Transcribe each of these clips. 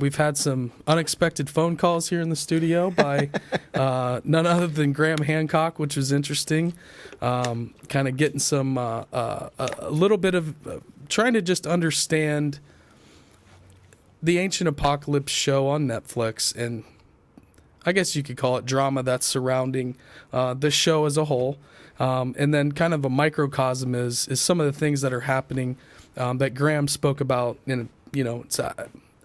We've had some unexpected phone calls here in the studio by none other than Graham Hancock, which was interesting. Kind of getting some a little bit of trying to just understand the Ancient Apocalypse show on Netflix, and I guess you could call it drama that's surrounding the show as a whole. And then kind of a microcosm is some of the things that are happening that Graham spoke about in, it's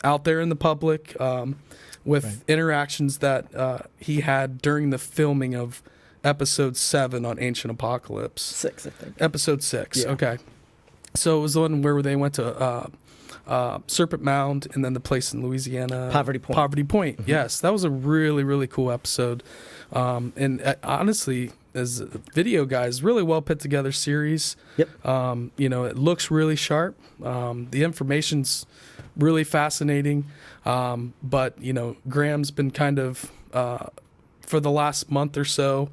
out there in the public with interactions that he had during the filming of episode 7 on Ancient Apocalypse. 6, I think. Episode 6, yeah. Okay. So it was the one where they went to Serpent Mound and then the place in Louisiana. Poverty Point. Poverty Point, yes. That was a really, really cool episode. And honestly, as a video guys, really well put together series. Yep. It looks really sharp. The information's really fascinating. But, Graham's been kind of, for the last month or so,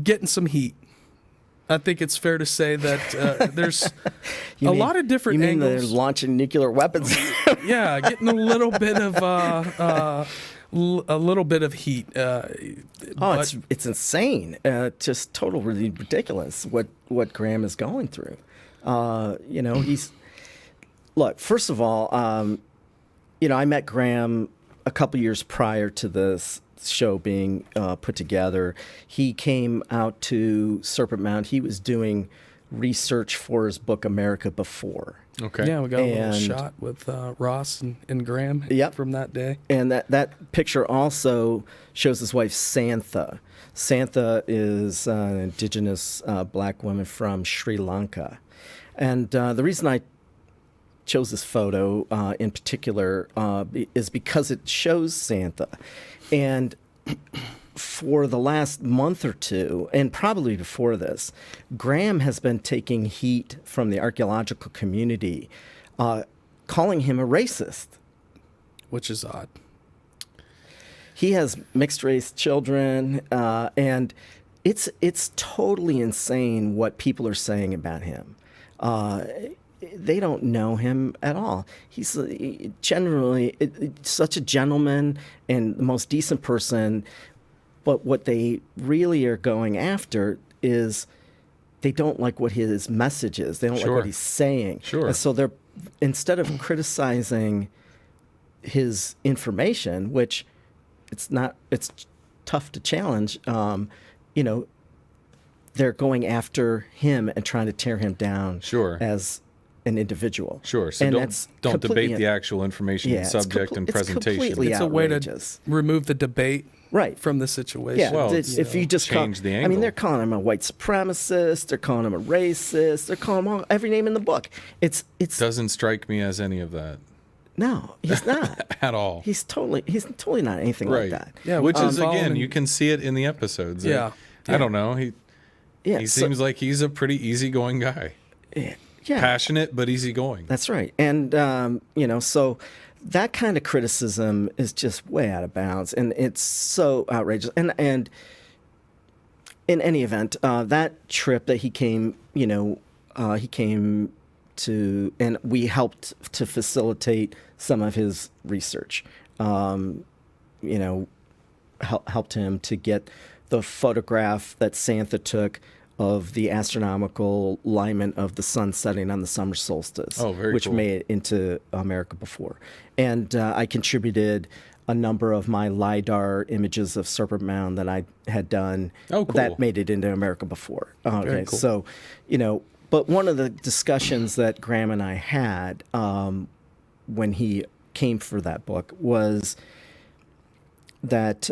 getting some heat. I think it's fair to say that there's lot of different angles. You mean angles. they're launching nuclear weapons? Yeah, getting a little bit of heat. It's insane. Just totally ridiculous what Graham is going through. Look, first of all, I met Graham a couple years prior to this show being put together. He came out to Serpent Mound. He was doing research for his book America Before. Okay. Yeah, we got a little shot with Ross and Graham from that day. And that picture also shows his wife Santha. Santha is an indigenous black woman from Sri Lanka. And the reason I chose this photo in particular is because it shows Santha. And for the last month or two, and probably before this, Graham has been taking heat from the archaeological community, calling him a racist. Which is odd. He has mixed-race children, and it's totally insane what people are saying about him. They don't know him at all. He's generally such a gentleman and the most decent person, but what they really are going after is they don't like what his message is. They don't like what he's saying. Sure. And so instead of criticizing his information, which it's tough to challenge, they're going after him and trying to tear him down as an individual. Sure. So don't debate the actual information, subject, and presentation. It's a way to remove the debate from the situation. Yeah. Well, if you just change the angle. I mean, they're calling him a white supremacist. They're calling him a racist. They're calling him every name in the book. It doesn't strike me as any of that. No, he's not at all. He's totally not anything like that. Yeah, which is again, you can see it in the episodes. Yeah. I don't know. He seems like he's a pretty easygoing guy. Yeah. Passionate, but easygoing. That's right. And, so that kind of criticism is just way out of bounds. And it's so outrageous. And in any event, that trip that he came to, and we helped to facilitate some of his research, helped him to get the photograph that Santha took of the astronomical alignment of the sun setting on the summer solstice, which made it into America Before. And I contributed a number of my LiDAR images of Serpent Mound that I had done that made it into America Before. Okay, cool. So, but one of the discussions that Graham and I had when he came for that book was that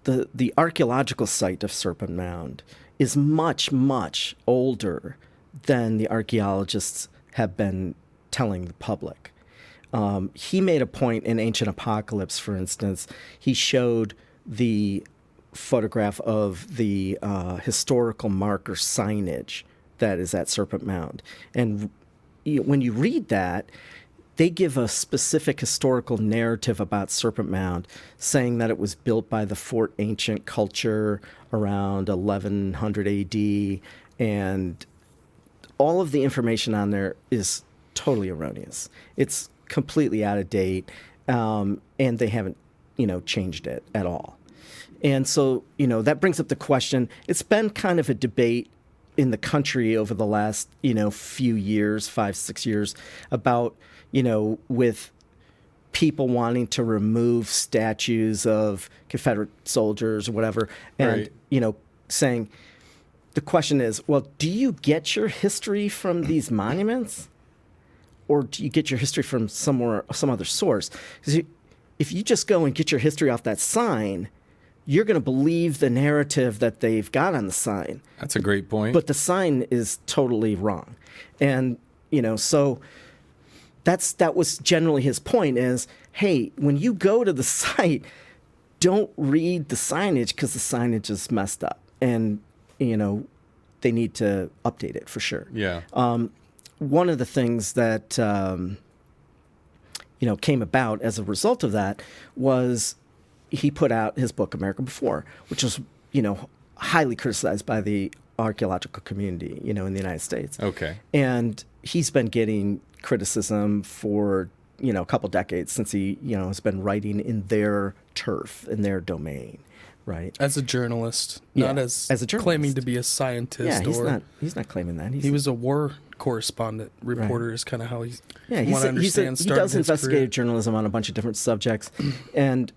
the archaeological site of Serpent Mound is much, much older than the archaeologists have been telling the public. He made a point in Ancient Apocalypse, for instance. He showed the photograph of the historical marker signage that is at Serpent Mound. And when you read that, they give a specific historical narrative about Serpent Mound, saying that it was built by the Fort Ancient culture around 1100 AD, and all of the information on there is totally erroneous. It's completely out of date, and they haven't, changed it at all. And so, that brings up the question. It's been kind of a debate in the country over the last, few years, 5-6 years, about, with people wanting to remove statues of Confederate soldiers or whatever, and, saying, the question is, well, do you get your history from these monuments, or do you get your history from some other source? Because if you just go and get your history off that sign, you're going to believe the narrative that they've got on the sign. That's a great point. But the sign is totally wrong. And, so that was generally his point is, hey, when you go to the site, don't read the signage because the signage is messed up. And, they need to update it for sure. Yeah. One of the things that, came about as a result of that was he put out his book, America Before, which was, highly criticized by the archaeological community, in the United States. Okay. And he's been getting criticism for, a couple decades since he, has been writing in their turf, in their domain, right? As a journalist, not as a journalist. Claiming to be a scientist. Yeah, he's not claiming that. He was a war correspondent, reporter, is kind of how he's. Yeah, he does investigative journalism on a bunch of different subjects, and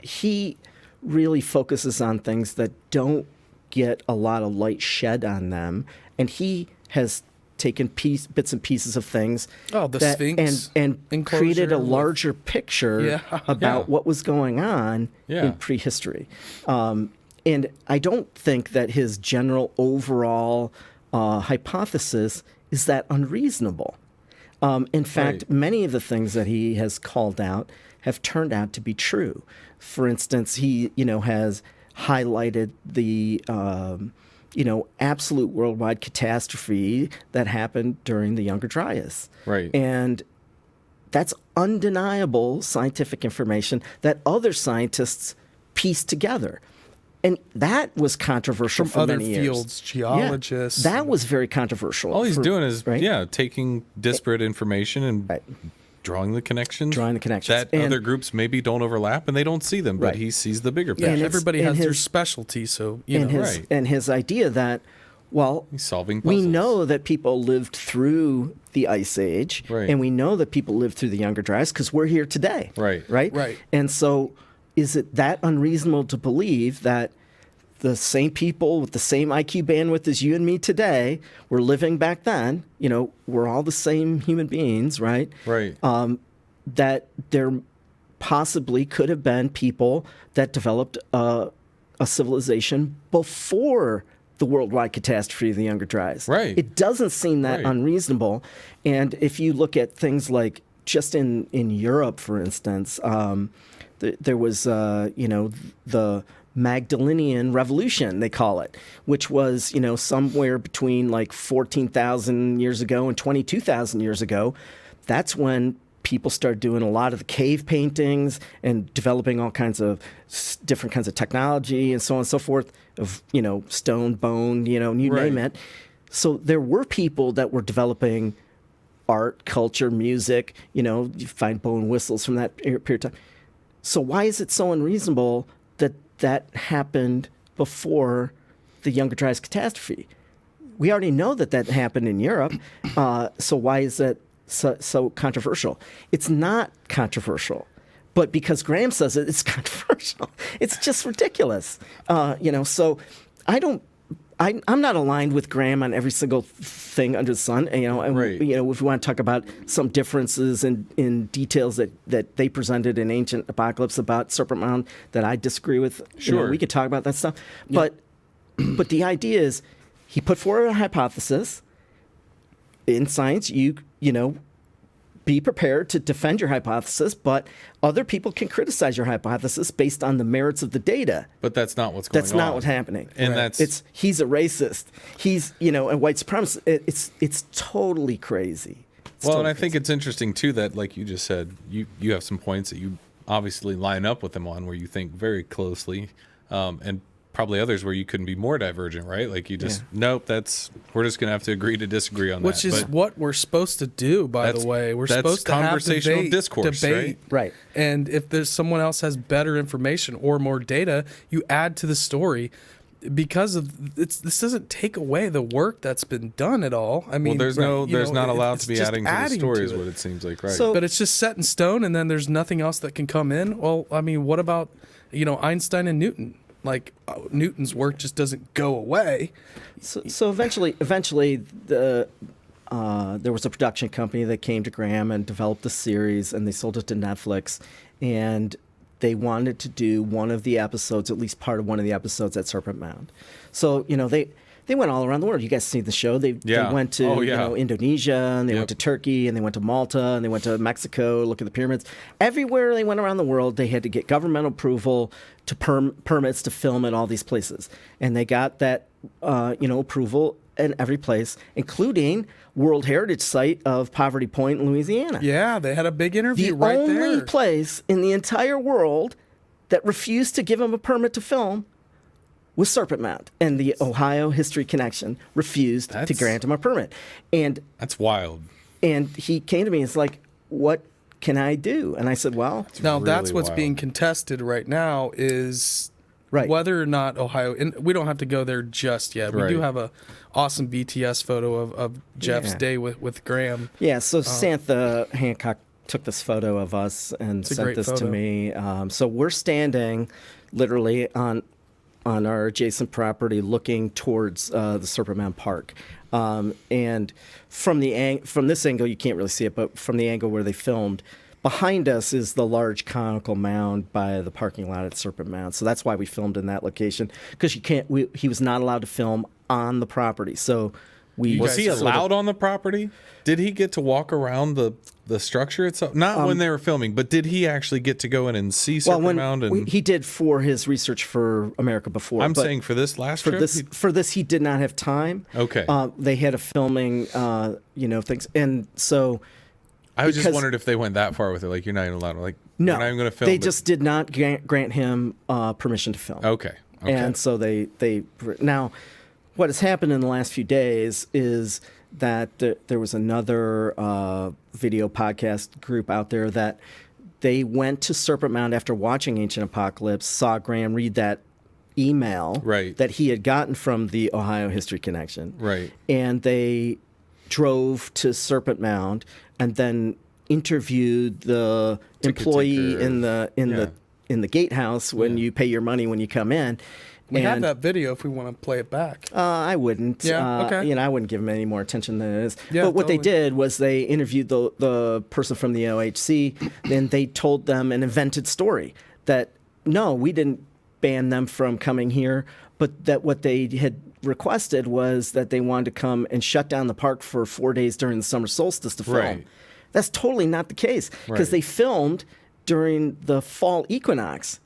he really focuses on things that don't get a lot of light shed on them, and he has taken bits and pieces of things the Sphinx and created a larger picture about what was going on in prehistory. And I don't think that his general overall hypothesis is that unreasonable. In fact, many of the things that he has called out have turned out to be true. For instance, he has highlighted the absolute worldwide catastrophe that happened during the Younger Dryas. Right. And that's undeniable scientific information that other scientists pieced together. And that was controversial from for other many years. fields, geologists. Yeah, that was very controversial. All he's doing is, taking disparate information and drawing the connections. That other groups maybe don't overlap and they don't see them, but he sees the bigger picture. Yeah, everybody has their specialty, so, And his idea that, he's solving puzzles. We know that people lived through the Ice Age, and we know that people lived through the Younger Dryas because we're here today. Right. And so is it that unreasonable to believe that the same people with the same IQ bandwidth as you and me today were living back then, we're all the same human beings, right? Right. That there possibly could have been people that developed a civilization before the worldwide catastrophe of the Younger Dryas. Right. It doesn't seem that unreasonable. And if you look at things like just in Europe, for instance, there was, the Magdalenian Revolution, they call it, which was, somewhere between like 14,000 years ago and 22,000 years ago. That's when people started doing a lot of the cave paintings and developing all kinds of different kinds of technology and so on and so forth of, stone, bone, you name it. So there were people that were developing art, culture, music, you find bone whistles from that period of time. So why is it so unreasonable that happened before the Younger Dryas catastrophe? We already know that happened in Europe. So why is that so controversial? It's not controversial, but because Graham says it, it's controversial. It's just ridiculous. So I'm not aligned with Graham on every single thing under the sun. If we want to talk about some differences in details that they presented in Ancient Apocalypse about Serpent Mound that I disagree with, we could talk about that stuff. Yeah. But the idea is, he put forward a hypothesis. In science, you be prepared to defend your hypothesis, but other people can criticize your hypothesis based on the merits of the data. But that's not what's going on. That's not what's happening. And he's a racist. He's, a white supremacist. It's totally crazy. And I think it's interesting too that, like you just said, you have some points that you obviously line up with him on where you think very closely, and probably others where you couldn't be more divergent, right? Like you just nope. We're just gonna have to agree to disagree on Which that. Which is what we're supposed to do, by the way. We're supposed to have conversational discourse, right? And if there's someone else has better information or more data, you add to the story. Because of this doesn't take away the work that's been done at all. I mean, there's not allowed to be adding to the story, is what it seems like, right? But it's just set in stone, and then there's nothing else that can come in. Well, I mean, what about Einstein and Newton? Like Newton's work just doesn't go away. So eventually, there was a production company that came to Graham and developed the series, and they sold it to Netflix, and they wanted to do one of the episodes, at least part of one of the episodes at Serpent Mound. So, they went all around the world. You guys see the show. They went to Indonesia, and they went to Turkey, and they went to Malta, and they went to Mexico, look at the pyramids. Everywhere they went around the world, they had to get governmental approval to permits to film at all these places. And they got that approval in every place, including World Heritage Site of Poverty Point in Louisiana. Yeah, they had a big interview right there. The only place in the entire world that refused to give them a permit to film was Serpent Mound, and the Ohio History Connection refused to grant him a permit. And that's wild. And he came to me and was like, "What can I do?" And I said, "Well, that's what's being contested right now is whether or not Ohio, and we don't have to go there just yet. We do have a awesome BTS photo of Jeff's day with Graham. Yeah, so Santha Hancock took this photo of us and sent this to me. So we're standing literally on our adjacent property looking towards the Serpent Mound Park. And from this angle, you can't really see it, but from the angle where they filmed, behind us is the large conical mound by the parking lot at Serpent Mound. So that's why we filmed in that location, because he was not allowed to film on the property. So was he allowed on the property? Did he get to walk around the structure itself? Not when they were filming, but did he actually get to go in and see Serpent Mound? He did for his research for America Before. I'm saying for this last trip? For this, he did not have time. Okay. They had a filming, things. And so... I was just wondering if they went that far with it. Like, you're not even allowed. Like, no, we're not even going to film. They just did not grant him permission to film. Okay. And so they now, what has happened in the last few days is that there was another video podcast group out there that they went to Serpent Mound after watching Ancient Apocalypse, saw Graham read that email that he had gotten from the Ohio History Connection. Right. And they drove to Serpent Mound and then interviewed the employee in the gatehouse when you pay your money when you come in. We have that video if we want to play it back. I wouldn't. Yeah, okay. I wouldn't give him any more attention than it is. Yeah, but what they did was they interviewed the person from the OHC, and they told them an invented story that, no, we didn't ban them from coming here, but that what they had requested was that they wanted to come and shut down the park for 4 days during the summer solstice to film. Right. That's totally not the case, because they filmed during the fall equinox.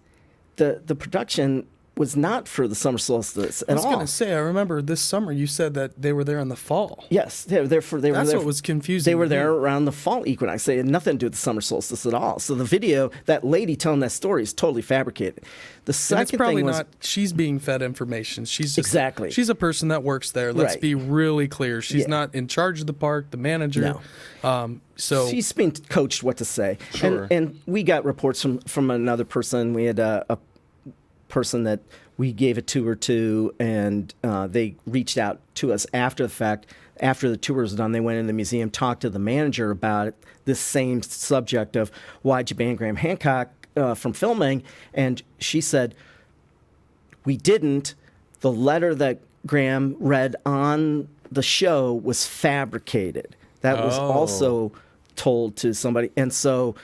The production was not for the summer solstice at all. I was going to say, I remember this summer you said that they were there in the fall. Yes, they were there. That's what was confusing. They were there around the fall equinox. They had nothing to do with the summer solstice at all. So the video, that lady telling that story, is totally fabricated. The second thing was, she's being fed information. She's just, exactly. She's a person that works there. Let's be really clear. She's not in charge of the park, the manager. No. So she's being coached what to say. Sure. And we got reports from another person. We had a person that we gave a tour to, and they reached out to us after the fact. After the tour was done, they went in the museum, talked to the manager about this same subject of why'd you ban Graham Hancock from filming, and she said, we didn't. The letter that Graham read on the show was fabricated. That was also told to somebody. And so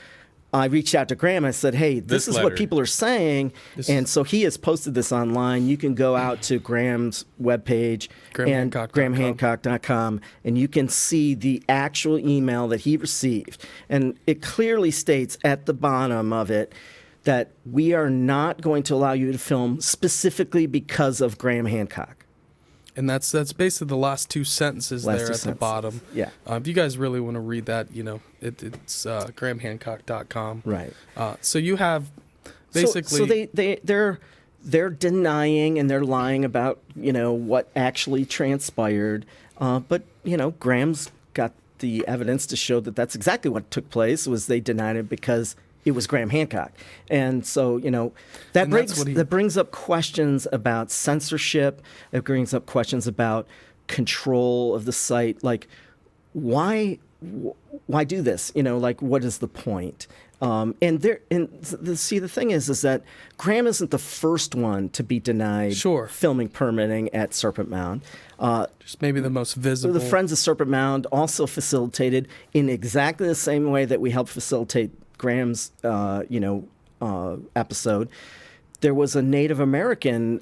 I reached out to Graham. I said, hey, this is what people are saying. And so he has posted this online. You can go out to Graham's webpage, grahamhancock.com, and you can see the actual email that he received. And it clearly states at the bottom of it that we are not going to allow you to film specifically because of Graham Hancock. And that's basically the last two sentences there at the bottom. Yeah. If you guys really want to read that, it's grahamhancock.com. Right. So you have basically. So they're denying and they're lying about, what actually transpired. But, Graham's got the evidence to show that that's exactly what took place, was they denied it because it was Graham Hancock. And so, that brings up questions about censorship. It brings up questions about control of the site. Like, why do this? What is the point? The thing is that Graham isn't the first one to be denied filming permitting at Serpent Mound. Just maybe the most visible. The Friends of Serpent Mound also facilitated in exactly the same way that we helped facilitate Graham's, episode. There was a Native American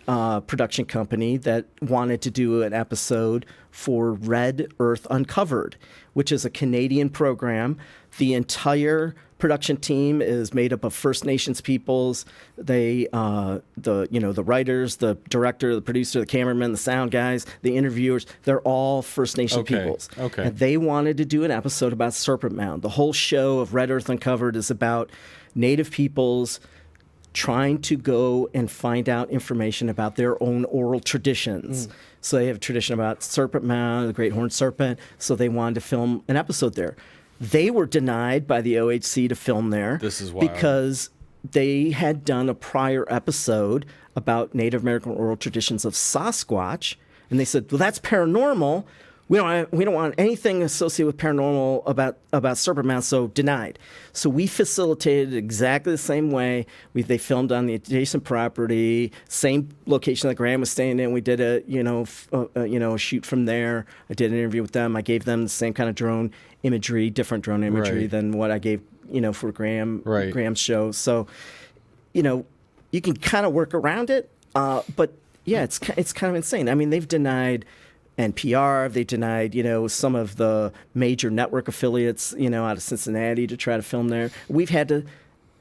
production company that wanted to do an episode for Red Earth Uncovered, which is a Canadian program. The entire production team is made up of First Nations peoples. They, the writers, the director, the producer, the cameraman, the sound guys, the interviewers, they're all First Nation peoples. Okay. And they wanted to do an episode about Serpent Mound. The whole show of Red Earth Uncovered is about Native peoples trying to go and find out information about their own oral traditions. So they have a tradition about Serpent Mound, the Great Horned Serpent, so they wanted to film an episode there. They were denied by the OHC to film there. This is wild. Because they had done a prior episode about Native American oral traditions of Sasquatch, and they said, well, that's paranormal. We don't want anything associated with paranormal about Serpent Mound, so denied. So we facilitated exactly the same way. They filmed on the adjacent property, same location that Graham was staying in. We did a shoot from there. I did an interview with them. I gave them the same kind of drone imagery, different drone imagery than what I gave for Graham's show. So you can kind of work around it, but yeah, it's kind of insane. I mean, they've denied NPR, they denied, some of the major network affiliates, out of Cincinnati to try to film there. We've had to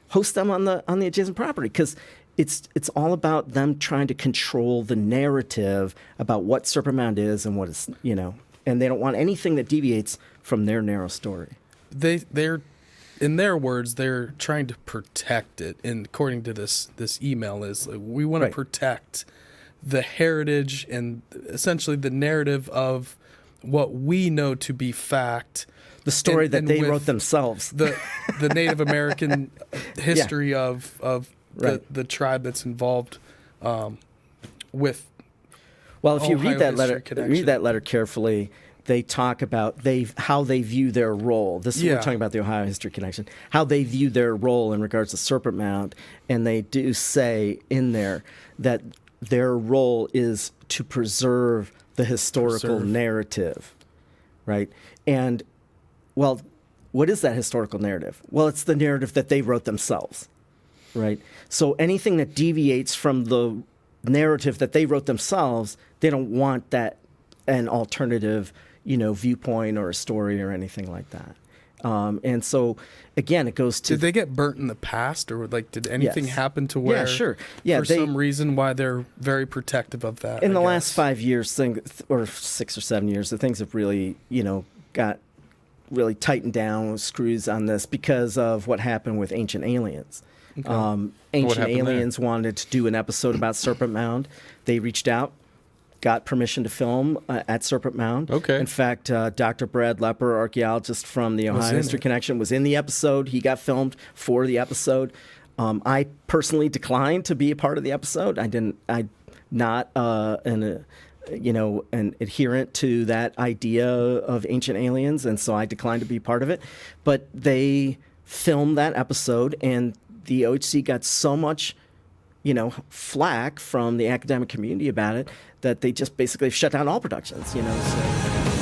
host them on the adjacent property because it's all about them trying to control the narrative about what Serpent Mound is and what it's, and they don't want anything that deviates from their narrow story. They're in their words, they're trying to protect it. And according to this email is we want to protect the heritage and essentially the narrative of what we know to be fact. The story that they wrote themselves. The Native American history of the tribe that's involved with. Well, if you Ohio read that letter carefully, they talk about how they view their role. This is we're talking about the Ohio History Connection. How they view their role in regards to Serpent Mound, and they do say in there that their role is to preserve the historical narrative, right? And, well, what is that historical narrative? Well, it's the narrative that they wrote themselves, right? So anything that deviates from the narrative that they wrote themselves, they don't want that an alternative, viewpoint or a story or anything like that. And so, again, it goes to... Did they get burnt in the past, or did anything happen to where... Yeah, sure. For some reason why they're very protective of that? In the last 5 years, or 6 or 7 years, the things have really, got really tightened down with screws on this because of what happened with Ancient Aliens. Okay. Ancient Aliens wanted to do an episode about Serpent Mound. They reached out, got permission to film at Serpent Mound. Okay. In fact, Dr. Brad Lepper, architect from the Ohio History Connection, was in the episode. He got filmed for the episode. I personally declined to be a part of the episode. I'm not an adherent to that idea of Ancient Aliens, and so I declined to be part of it. But they filmed that episode, and the OHC got so much flack from the academic community about it that they just basically shut down all productions, So.